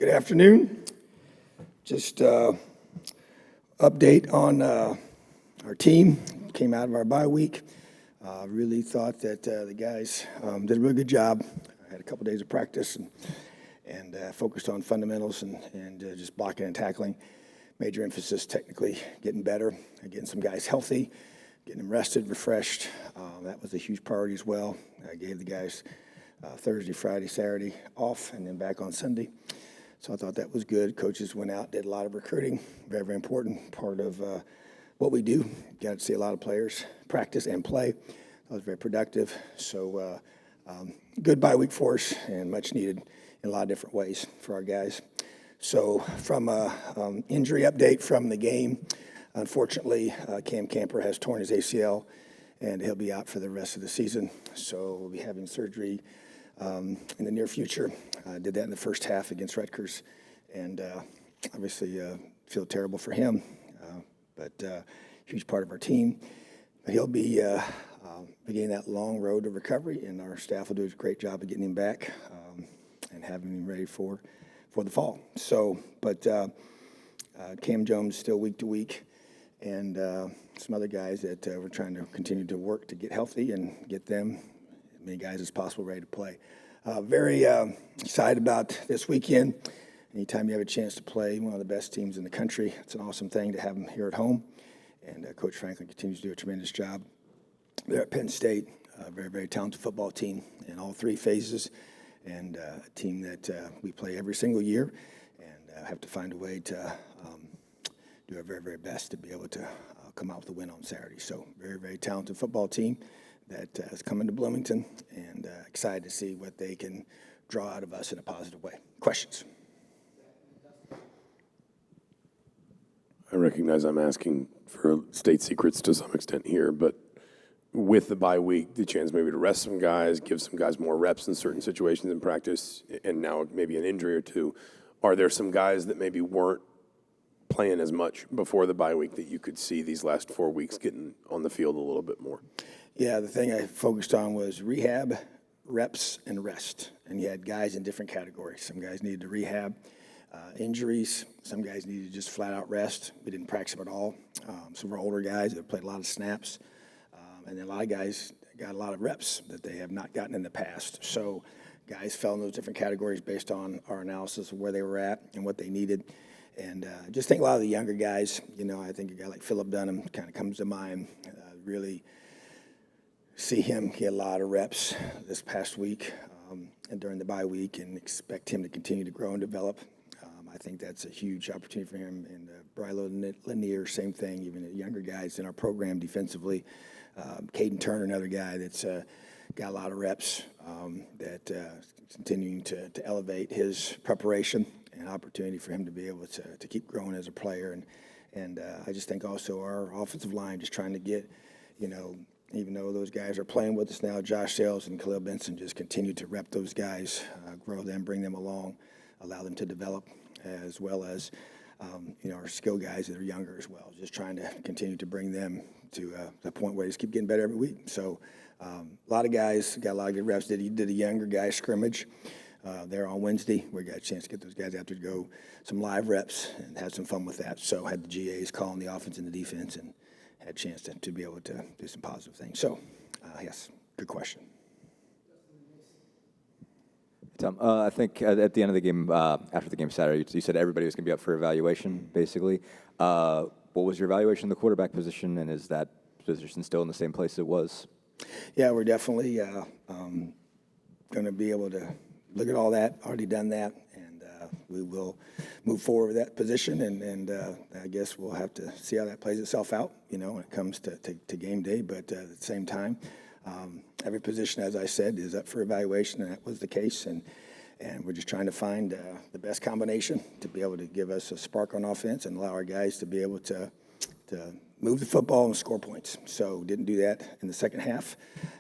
Good afternoon. Just update on our team. Came out of our bye week. Really thought that the guys did a really good job. I had a couple days of practice and focused on fundamentals and just blocking and tackling. Major emphasis technically, getting better, getting some guys healthy, getting them rested, refreshed. That was a huge priority as well. I gave the guys Thursday, Friday, Saturday off, and then back on Sunday. So I thought that was good. Coaches went out, did a lot of recruiting. Very, very important part of what we do. Got to see a lot of players practice and play. That was very productive. So good bye week for us and much needed in a lot of different ways for our guys. So from injury update from the game, unfortunately, Cam Camper has torn his ACL, and he'll be out for the rest of the season. So we'll be having surgery in the near future. Did that in the first half against Rutgers, and obviously feel terrible for him, but huge part of our team. But he'll be beginning that long road to recovery, and our staff will do a great job of getting him back and having him ready for the fall. So, but Cam Jones still week to week, and some other guys that we're trying to continue to work to get healthy and get them, as many guys as possible, ready to play. Very excited about this weekend. Anytime you have a chance to play one of the best teams in the country, it's an awesome thing to have them here at home. And Coach Franklin continues to do a tremendous job. They're at Penn State, a very, very talented football team in all three phases, and a team that we play every single year and have to find a way to do our very, very best to be able to come out with a win on Saturday. So very, very talented football team that has come into Bloomington, and excited to see what they can draw out of us in a positive way. Questions? I recognize I'm asking for state secrets to some extent here, but with the bye week, the chance maybe to rest some guys, give some guys more reps in certain situations in practice, and now maybe an injury or two, are there some guys that maybe weren't playing as much before the bye week that you could see these last 4 weeks getting on the field a little bit more? Yeah, the thing I focused on was rehab, reps, and rest. And you had guys in different categories. Some guys needed to rehab, injuries. Some guys needed to just flat-out rest. We didn't practice them at all. Some of our older guys that played a lot of snaps. And then a lot of guys got a lot of reps that they have not gotten in the past. So guys fell in those different categories based on our analysis of where they were at and what they needed. And just think a lot of the younger guys, I think a guy like Phillip Dunham kind of comes to mind. Really see him get a lot of reps this past week and during the bye week, and expect him to continue to grow and develop. I think that's a huge opportunity for him. And Brylo Lanier, same thing, even the younger guys in our program defensively. Caden Turner, another guy that's got a lot of reps that continuing to elevate his preparation and opportunity for him to be able to keep growing as a player. And I just think also our offensive line just trying to get, even though those guys are playing with us now, Josh Sales and Khalil Benson, just continue to rep those guys, grow them, bring them along, allow them to develop, as well as, our skill guys that are younger as well. Just trying to continue to bring them to the point where they just keep getting better every week. So a lot of guys got a lot of good reps. Did a younger guy scrimmage there on Wednesday. We got a chance to get those guys out there to go some live reps and had some fun with that. So had the GAs calling the offense and the defense, and had a chance to be able to do some positive things. So, yes, good question. Tom, I think at the end of the game, after the game Saturday, you said everybody was going to be up for evaluation, basically. What was your evaluation of the quarterback position, and is that position still in the same place it was? Yeah, we're definitely going to be able to look at all that, already done that, and we will move forward with that position, and I guess we'll have to see how that plays itself out, when it comes to game day. But at the same time, every position, as I said, is up for evaluation, and that was the case, and we're just trying to find the best combination to be able to give us a spark on offense and allow our guys to be able to move the football and score points. So didn't do that in the second half.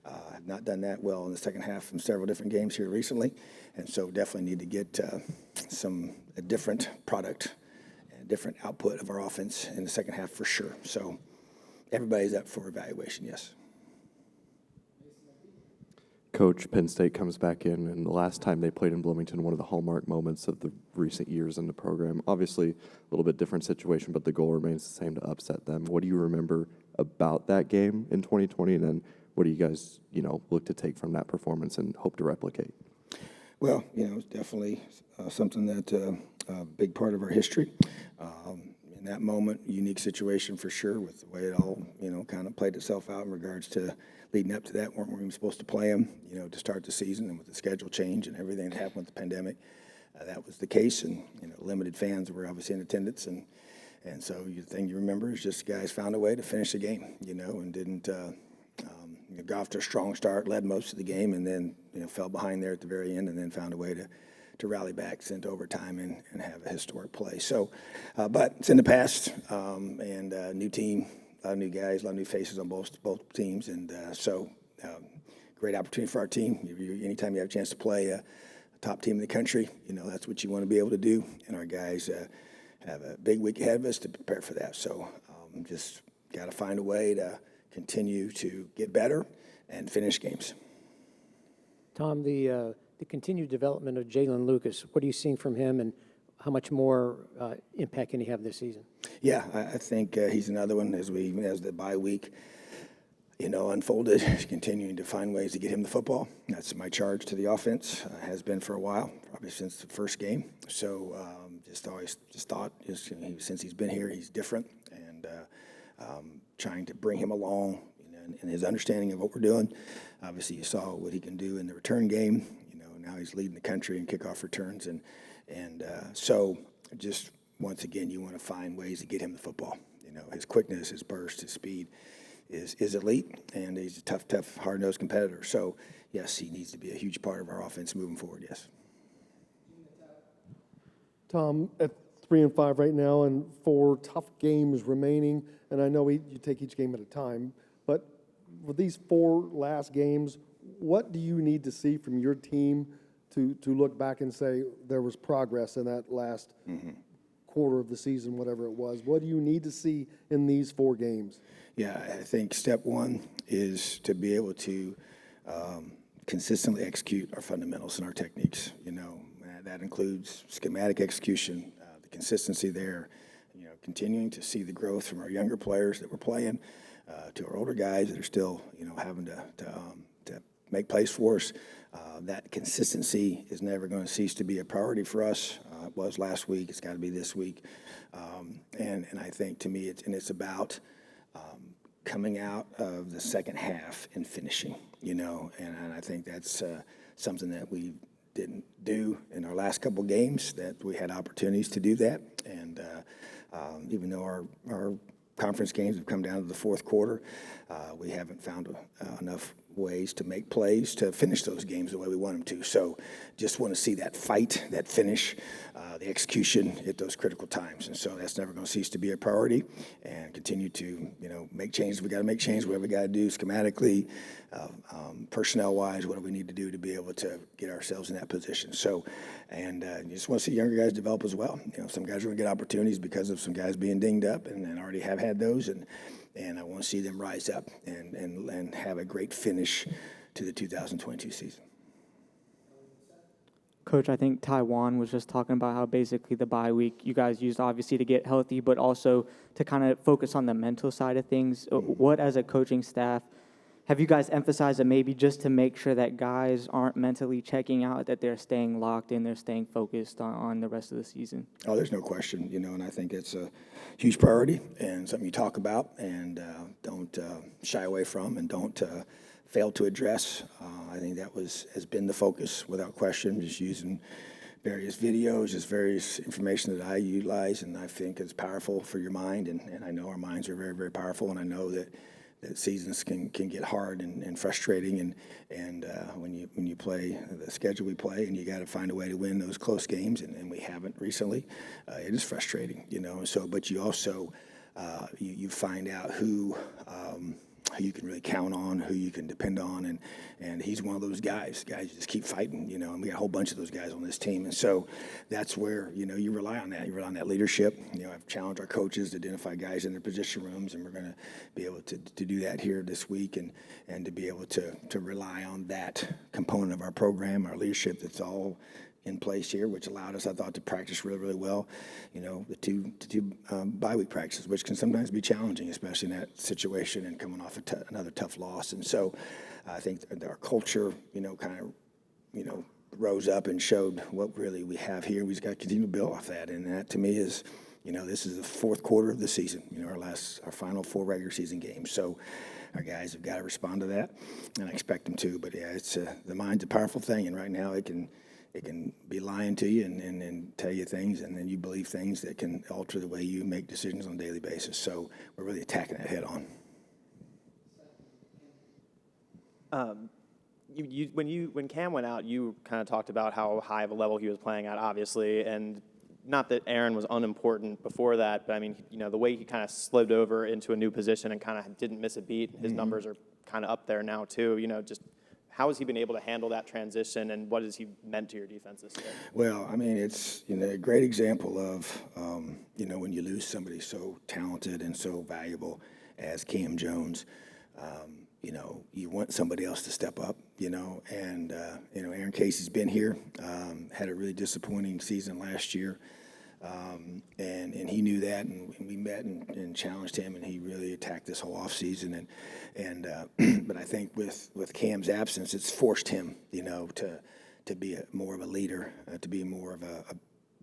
Have not done that well in the second half in several different games here recently, and so definitely need to get a different product and different output of our offense in the second half for sure. So everybody's up for evaluation, yes. coach, Penn State comes back in, and the last time they played in Bloomington, one of the hallmark moments of the recent years in the program. Obviously, a little bit different situation, but the goal remains the same, to upset them. What do you remember about that game in 2020, and then what do you guys, look to take from that performance and hope to replicate? Well, it's definitely something that a big part of our history. In that moment, unique situation for sure, with the way it all, kind of played itself out in regards to leading up to that. Weren't we even supposed to play them, to start the season, and with the schedule change and everything that happened with the pandemic, that was the case. And limited fans were obviously in attendance, and so the thing you remember is just the guys found a way to finish the game, and didn't got off to a strong start, led most of the game, and then fell behind there at the very end, and then found a way to rally back, sent overtime, and have a historic play. So, but it's in the past, and new team, a lot of new guys, a lot of new faces on both teams, and so great opportunity for our team. Anytime you have a chance to play a top team in the country, that's what you want to be able to do, and our guys have a big week ahead of us to prepare for that. So just got to find a way to continue to get better and finish games. Tom, the continued development of Jalen Lucas, what are you seeing from him, and how much more impact can he have this season? Yeah, I think he's another one as the bye week, unfolded, continuing to find ways to get him the football. That's my charge to the offense. Has been for a while, probably since the first game. So just thought since he's been here, he's different, and trying to bring him along in his understanding of what we're doing. Obviously, you saw what he can do in the return game. Now he's leading the country in kickoff returns, and so just once again, you want to find ways to get him the football. His quickness, his burst, his speed is elite, and he's a tough, hard-nosed competitor. So yes, he needs to be a huge part of our offense moving forward. Yes. Tom, at 3-5 right now, and 4 tough games remaining, and I know you take each game at a time, but with these 4 last games, what do you need to see from your team to look back and say there was progress in that last quarter of the season, whatever it was? What do you need to see in these 4 games? Yeah, I think step one is to be able to consistently execute our fundamentals and our techniques. That includes schematic execution, the consistency there, continuing to see the growth from our younger players that we're playing to our older guys that are still, having to make plays for us. That consistency is never going to cease to be a priority for us. It was last week. It's got to be this week. And I think, to me, it's about coming out of the second half and finishing, and I think that's something that we didn't do in our last couple games, that we had opportunities to do that. And even though our conference games have come down to the fourth quarter, we haven't found enough ways to make plays to finish those games the way we want them to. So just want to see that fight, that finish, the execution at those critical times. And so that's never going to cease to be a priority, and continue to, make changes. We got to make changes, whatever we got to do schematically, personnel-wise, what do we need to do to be able to get ourselves in that position. So, and you just want to see younger guys develop as well. Some guys are going to get opportunities because of some guys being dinged up, and already have had those, and I want to see them rise up and have a great finish to the 2022 season. Coach, I think Taiwan was just talking about how basically the bye week you guys used obviously to get healthy, but also to kind of focus on the mental side of things. What, as a coaching staff, have you guys emphasized that maybe just to make sure that guys aren't mentally checking out, that they're staying locked in, they're staying focused on the rest of the season? Oh, there's no question, and I think it's a huge priority and something you talk about and don't shy away from, and don't fail to address. I think that has been the focus without question, just using various videos, just various information that I utilize, and I think it's powerful for your mind, and I know our minds are very, very powerful, and I know that seasons can get hard and frustrating, and when you play the schedule we play, and you got to find a way to win those close games, and we haven't recently, it is frustrating, So, but you also you find out who who you can really count on, who you can depend on, and he's one of those guys. Guys just keep fighting, and we got a whole bunch of those guys on this team, and so that's where you rely on that. You rely on that leadership. I've challenged our coaches to identify guys in their position rooms, and we're going to be able to do that here this week, and to be able to rely on that component of our program, our leadership that's all in place here, which allowed us, I thought, to practice really, really well. The two bye week practices, which can sometimes be challenging, especially in that situation and coming off another tough loss. And so I think our culture, rose up and showed what really we have here. We just got to continue to build off that. And that to me is, this is the fourth quarter of the season, our final 4 regular season games. So our guys have got to respond to that, and I expect them to. But yeah, it's the mind's a powerful thing, and right now it can be lying to you and tell you things, and then you believe things that can alter the way you make decisions on a daily basis. So we're really attacking that head on. When Cam went out, you kind of talked about how high of a level he was playing at, obviously, and not that Aaron was unimportant before that, but I mean, the way he kind of slid over into a new position and kind of didn't miss a beat. His numbers are kind of up there now too. Just how has he been able to handle that transition, and what has he meant to your defense this year? Well, I mean, it's a great example of when you lose somebody so talented and so valuable as Cam Jones. You want somebody else to step up, and Aaron Casey's been here, had a really disappointing season last year, and he knew that, and we met and challenged him, and he really attacked this whole offseason, but I think with Cam's absence, it's forced him, to be more of a leader, to be more of a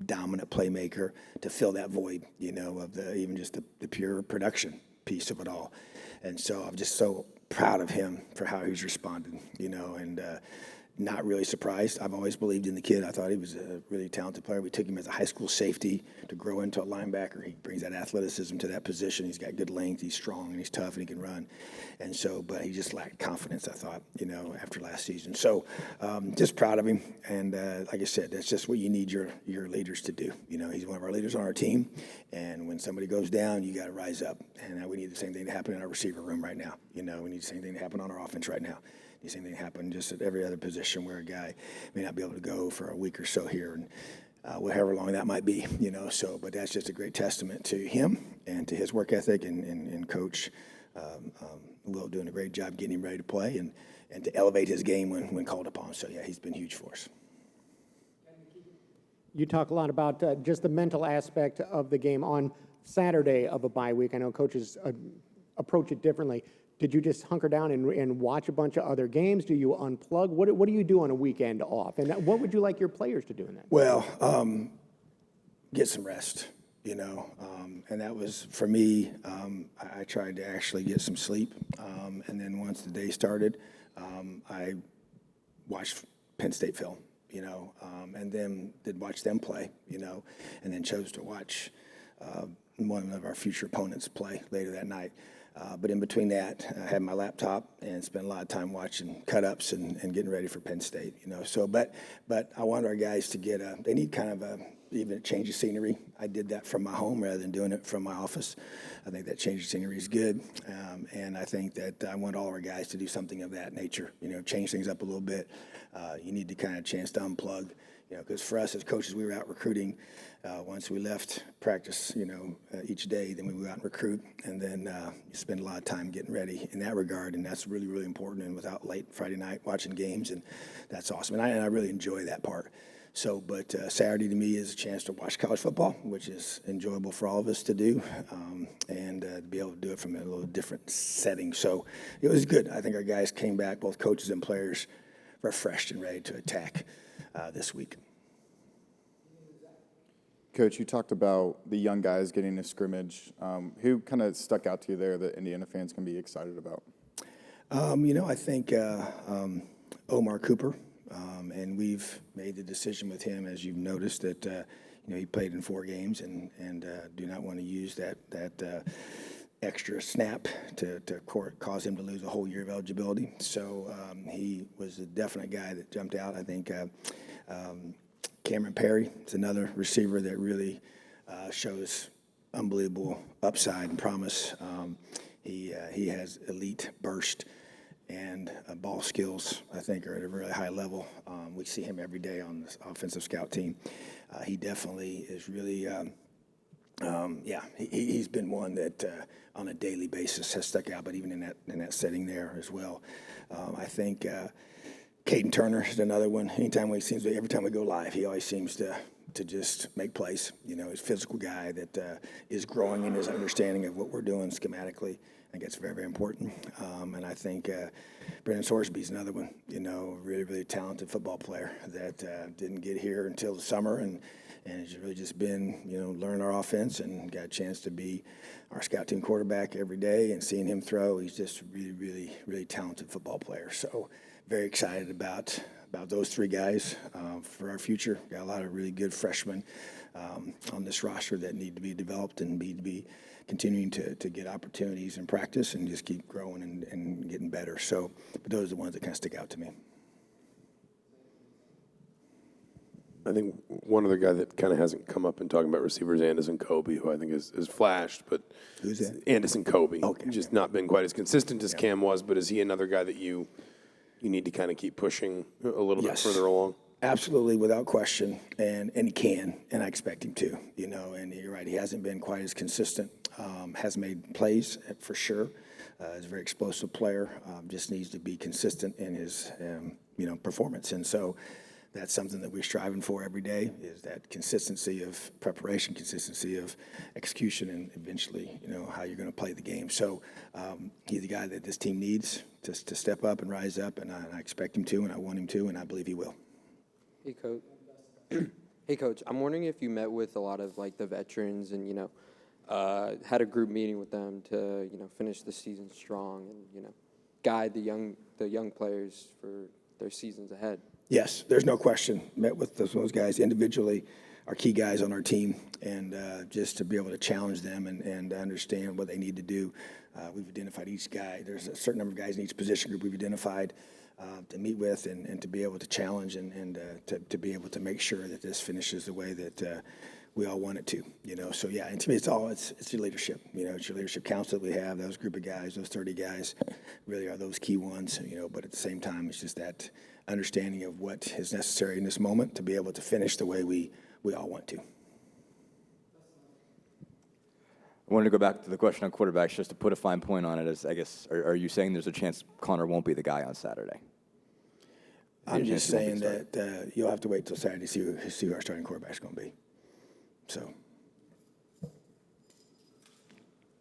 dominant playmaker, to fill that void, of even just the pure production piece of it all. And so I'm just so proud of him for how he's responded, and not really surprised. I've always believed in the kid. I thought he was a really talented player. We took him as a high school safety to grow into a linebacker. He brings that athleticism to that position. He's got good length. He's strong, and he's tough, and he can run. And so, but he just lacked confidence, I thought, after last season. So just proud of him. And like I said, that's just what you need your leaders to do. He's one of our leaders on our team. And when somebody goes down, you got to rise up. And we need the same thing to happen in our receiver room right now. We need the same thing to happen on our offense right now. The same thing happened just at every other position where a guy may not be able to go for a week or so here, and however long that might be, So, but that's just a great testament to him and to his work ethic, and Coach Will doing a great job getting him ready to play and to elevate his game when called upon. So, yeah, he's been huge for us. You talk a lot about just the mental aspect of the game on Saturday of a bye week. I know coaches approach it differently. Did you just hunker down and watch a bunch of other games? Do you unplug? What do you do on a weekend off? And what would you like your players to do in that? Well, get some rest, and that was, for me, I tried to actually get some sleep. And then once the day started, I watched Penn State film, and then did watch them play, and then chose to watch one of our future opponents play later that night. But in between that, I had my laptop and spent a lot of time watching cut-ups and getting ready for Penn State, So, but I want our guys to they need kind of even a change of scenery. I did that from my home rather than doing it from my office. I think that change of scenery is good. And I think that I want all our guys to do something of that nature, change things up a little bit. You need to kind of chance to unplug. Because for us as coaches, we were out recruiting. Once we left practice, each day, then we would go out and recruit, and then you spend a lot of time getting ready in that regard, and that's really, really important. And without late Friday night watching games, and that's awesome. And I really enjoy that part. So, but Saturday to me is a chance to watch college football, which is enjoyable for all of us to do, and to be able to do it from a little different setting. So it was good. I think our guys came back, both coaches and players, refreshed and ready to attack this week. Coach, you talked about the young guys getting a scrimmage. Who kind of stuck out to you there that Indiana fans can be excited about? I think Omar Cooper, and we've made the decision with him, as you've noticed, that he played in 4 games and do not want to use that extra snap to cause him to lose a whole year of eligibility. So he was a definite guy that jumped out. I think Cameron Perry is another receiver that really shows unbelievable upside and promise. He has elite burst and ball skills, I think, are at a really high level. We see him every day on the offensive scout team. He definitely is really, he's been one that on a daily basis has stuck out, but even in that setting there as well. I think Caden Turner is another one. Every time we go live, he always seems to just make plays. You know, he's a physical guy that is growing in his understanding of what we're doing schematically. I think it's very, very important. And I think Brendan Sorsby's another one, you know, really, really talented football player that didn't get here until the summer and has really just been, you know, learning our offense and got a chance to be our scout team quarterback every day and seeing him throw. He's just a really, really, really talented football player. So very excited about those three guys for our future. Got a lot of really good freshmen on this roster that need to be developed and need to be continuing to get opportunities in practice and just keep growing and getting better. So but those are the ones that kind of stick out to me. I think one other guy that kind of hasn't come up in talking about receivers, Anderson Kobe, who I think has flashed, but Who's that? Anderson Kobe. Okay. Just not been quite as consistent as Cam was, but is he another guy that you need to kind of keep pushing a little bit further along? Absolutely, without question, and he can, and I expect him to, you know, and you're right, he hasn't been quite as consistent, has made plays for sure, is a very explosive player, just needs to be consistent in his, performance, and so that's something that we're striving for every day, is that consistency of preparation, consistency of execution, and eventually, you know, how you're going to play the game. So he's the guy that this team needs to step up and rise up, and I expect him to, and I want him to, and I believe he will. Hey, Coach. Hey, Coach. I'm wondering if you met with a lot of like the veterans and had a group meeting with them to finish the season strong and guide the young players for their seasons ahead. Yes, there's no question. Met with those guys individually, our key guys on our team, and just to be able to challenge them and understand what they need to do. We've identified each guy. There's a certain number of guys in each position group we've identified to meet with and to be able to challenge and to be able to make sure that this finishes the way that we all want it to. So yeah, and to me, it's your leadership. It's your leadership council that we have. Those group of guys, those 30 guys, really are those key ones. But at the same time, it's just that understanding of what is necessary in this moment to be able to finish the way we all want to. I wanted to go back to the question on quarterbacks just to put a fine point on it. As I guess, are you saying there's a chance Connor won't be the guy on Saturday? I'm just saying that you'll have to wait till Saturday to see who our starting quarterback's going to be. So.